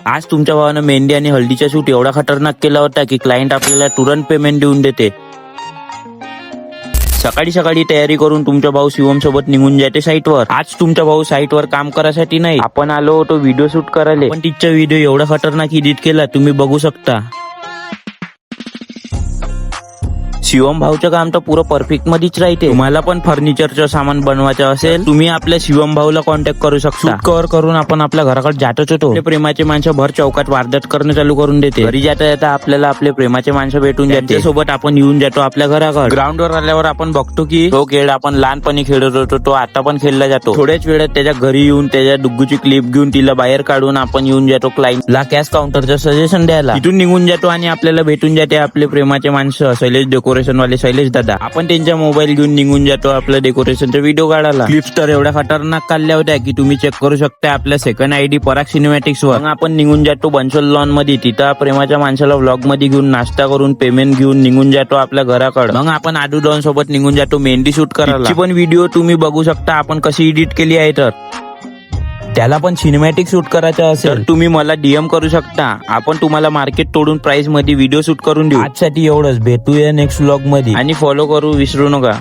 आज तुमच्या भावानं मेहंदी आणि हल्दीचा शूट एवढा खतरनाक केला होता की क्लायंट आपल्याला तुरंत पेमेंट देऊन देते. सकाळी सकाळी तयारी करून तुमचा भाऊ शिवम सोबत निघून जाते साईटवर. आज तुमचा भाऊ साईटवर काम करायसाठी नाही, आपण आलो होतो व्हिडिओ शूट करायला. पण तिचा व्हिडिओ एवढा खतरनाक एडिट केला, तुम्ही बघू शकता. शिवम भाऊचं काम तर पुरं परफेक्ट मध्येच राहते. तुम्हाला पण फर्निचरचं सामान बनवायचं असेल, तुम्ही आपल्या शिवम भाऊला कॉन्टॅक्ट करू शकता. शूट कव्हर करून आपण आपल्या घराकडे जातच होतो. आपले प्रेमाचे माणसं भर चौकात वारदात करणं चालू करून देते. घरी जाता जाता आपल्याला आपले प्रेमाचे माणसं भेटून जाते. सोबत आपण येऊन जातो आपल्या घराकडे. ग्राउंडवर आल्यावर आपण बघतो की तो खेळ आपण लहानपणी खेळत होतो तो आता पण खेळला जातो. थोड्याच वेळात त्याच्या घरी येऊन त्याच्या डुग्गूची क्लिप घेऊन तिला बाहेर काढून आपण येऊन जातो क्लायंटला कॅश काउंटरचं सजेशन द्यायला. तिथून निघून जातो आणि आपल्याला भेटून जाते आपले प्रेमाचे माणसं शैलेश डेकोरेशन वाले शैलेश दादा. आपण त्यांच्या मोबाईल घेऊन निघून जातो आपल्या डेकोरेशनचा व्हिडिओ काढायला. क्लिप्स तर एवढ्या खतरनाक काढल्या होत्या की तुम्ही चेक करू शकता आपल्या सेकंड आयडी पराग सिनेमॅटिक्स वर. मग आपण निघून जातो बन्सल लॉन मध्ये. तिथं प्रेमाच्या माणसाला व्लॉग मध्ये घेऊन नाश्ता करून पेमेंट घेऊन निघून जातो आपल्या घराकडे. मग आपण आडू डॉन सोबत निघून जातो मेहंदी शूट करायला. पण व्हिडिओ तुम्ही बघू शकता आपण कशी एडिट केली आहे. तर त्याला पण सिनेमॅटिक शूट करायचं असेल तर तुम्ही मला डीएम करू शकता. आपण तुम्हाला मार्केट तोडून प्राइस मध्ये व्हिडिओ शूट करून देऊ. आजसाठी एवढंच, भेटूया नेक्स्ट व्लॉग मध्ये आणि फॉलो करू विसरू नका.